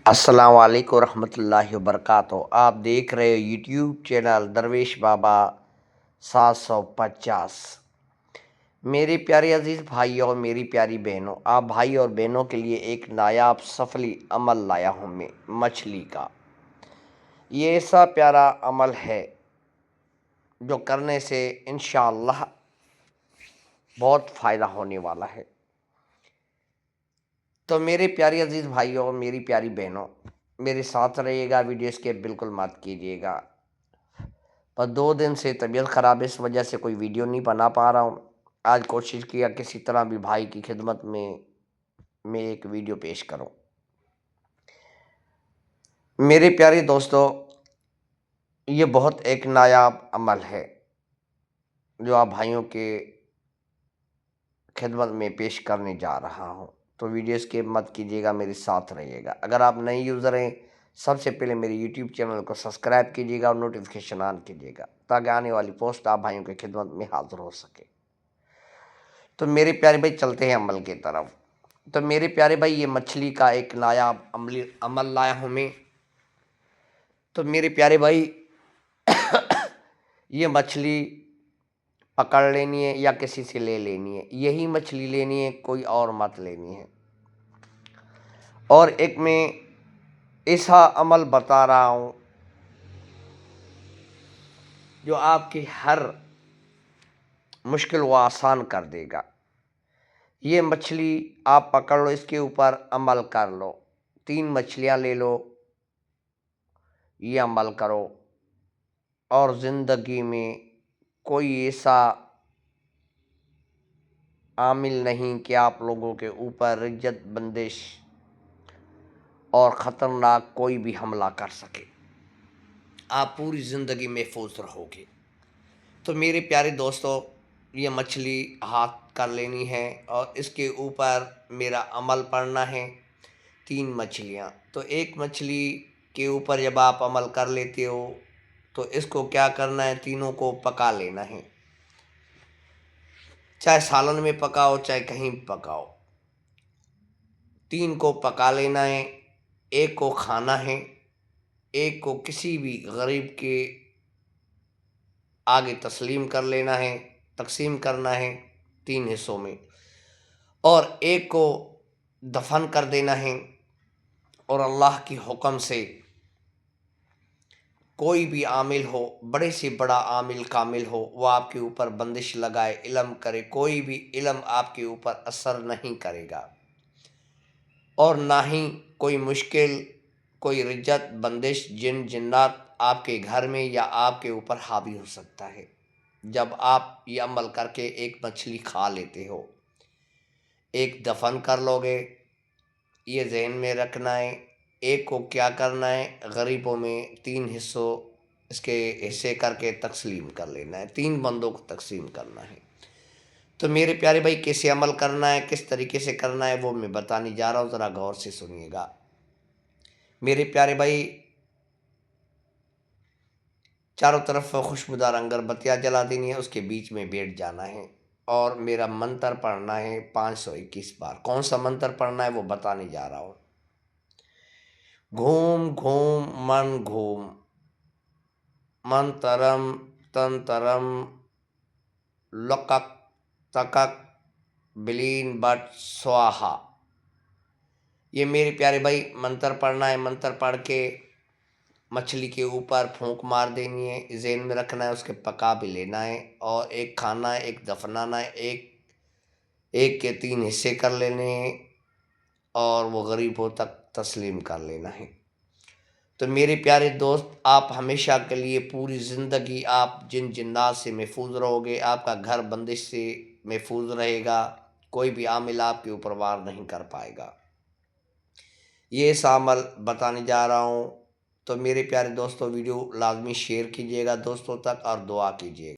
السلام علیکم ورحمۃ اللہ وبرکاتہ۔ آپ دیکھ رہے ہو یوٹیوب چینل درویش بابا 750۔ میرے پیارے عزیز بھائیوں اور میری پیاری بہنوں، آپ بھائی اور بہنوں کے لیے ایک نایاب سفلی عمل لایا ہوں میں مچھلی کا۔ یہ ایسا پیارا عمل ہے جو کرنے سے انشاءاللہ بہت فائدہ ہونے والا ہے۔ تو میرے پیارے عزیز بھائیوں اور میری پیاری بہنوں، میرے ساتھ رہیے گا، ویڈیو اسکپ بالکل مت کیجیے گا۔ پر 2 دن سے طبیعت خراب ہے، اس وجہ سے کوئی ویڈیو نہیں بنا پا رہا ہوں۔ آج کوشش کیا کسی طرح بھی بھائی کی خدمت میں ایک ویڈیو پیش کروں۔ میرے پیارے دوستو، یہ بہت ایک نایاب عمل ہے جو آپ بھائیوں کے خدمت میں پیش کرنے جا رہا ہوں۔ تو ویڈیو اسکپ مت کیجیے گا، میرے ساتھ رہیے گا۔ اگر آپ نئے یوزر ہیں، سب سے پہلے میرے یوٹیوب چینل کو سبسکرائب کیجیے گا اور نوٹیفیکیشن آن کیجیے گا تاکہ آنے والی پوسٹ آپ بھائیوں کی خدمت میں حاضر ہو سکے۔ تو میرے پیارے بھائی چلتے ہیں عمل کی طرف۔ تو میرے پیارے بھائی، یہ مچھلی کا ایک نایاب عمل لایا ہوں میں۔ تو میرے پیارے بھائی، یہ مچھلی پکڑ لینی ہے یا کسی سے لے لینی ہے، یہی مچھلی لینی ہے، کوئی اور مت لینی ہے۔ اور ایک میں ایسا عمل بتا رہا ہوں جو آپ کی ہر مشکل وہ آسان کر دے گا۔ یہ مچھلی آپ پکڑ لو، اس کے اوپر عمل کر لو، 3 مچھلیاں لے لو، یہ عمل کرو، اور زندگی میں کوئی ایسا عامل نہیں کہ آپ لوگوں کے اوپر رجت بندش اور خطرناک کوئی بھی حملہ کر سکے۔ آپ پوری زندگی محفوظ رہو گے۔ تو میرے پیارے دوستو، یہ مچھلی ہاتھ کر لینی ہے اور اس کے اوپر میرا عمل پڑھنا ہے، 3 مچھلیاں۔ تو ایک مچھلی کے اوپر جب آپ عمل کر لیتے ہو تو اس کو کیا کرنا ہے، تینوں کو پکا لینا ہے، چاہے سالن میں پکاؤ چاہے کہیں پکاؤ، 3 کو پکا لینا ہے۔ ایک کو کھانا ہے، ایک کو کسی بھی غریب کے آگے تسلیم کر لینا ہے، تقسیم کرنا ہے 3 حصوں میں، اور ایک کو دفن کر دینا ہے۔ اور اللہ کی حکم سے کوئی بھی عامل ہو، بڑے سے بڑا عامل کامل ہو، وہ آپ کے اوپر بندش لگائے، علم کرے، کوئی بھی علم آپ کے اوپر اثر نہیں کرے گا، اور نہ ہی کوئی مشکل، کوئی رجت بندش، جن جنات آپ کے گھر میں یا آپ کے اوپر حاوی ہو سکتا ہے جب آپ یہ عمل کر کے ایک مچھلی کھا لیتے ہو۔ ایک دفن کر لو گے، یہ ذہن میں رکھنا ہے۔ ایک کو کیا کرنا ہے، غریبوں میں 3 حصوں اس کے حصے کر کے تقسیم کر لینا ہے، 3 بندوں کو تقسیم کرنا ہے۔ تو میرے پیارے بھائی، کیسے عمل کرنا ہے، کس طریقے سے کرنا ہے، وہ میں بتانے جا رہا ہوں، ذرا غور سے سنیے گا۔ میرے پیارے بھائی، چاروں طرف خوشبودار اگربتیاں جلا دینی ہے، اس کے بیچ میں بیٹھ جانا ہے اور میرا منتر پڑھنا ہے 521 بار۔ کون سا منتر پڑھنا ہے وہ بتانے جا رہا ہوں۔ گھوم گھوم من گھوم، منترم تنترم لقک تکک بلین بٹ سواہا۔ یہ میرے پیارے بھائی منتر پڑھنا ہے۔ منتر پڑھ کے مچھلی کے اوپر پھونک مار دینی ہے، ذہن میں رکھنا ہے، اس کے پکا بھی لینا ہے، اور ایک کھانا ہے، ایک دفنانا ہے، ایک کے 3 حصے کر لینے ہیں، اور وہ غریبوں تک تسلیم کر لینا ہے۔ تو میرے پیارے دوست، آپ ہمیشہ کے لیے پوری زندگی آپ جن جنات سے محفوظ رہو گے، آپ کا گھر بندش سے محفوظ رہے گا، کوئی بھی عامل آپ کے اوپر وار نہیں کر پائے گا۔ یہ ایسا عمل بتانے جا رہا ہوں۔ تو میرے پیارے دوستوں، ویڈیو لازمی شیئر کیجیے گا دوستوں تک اور دعا کیجیے گا۔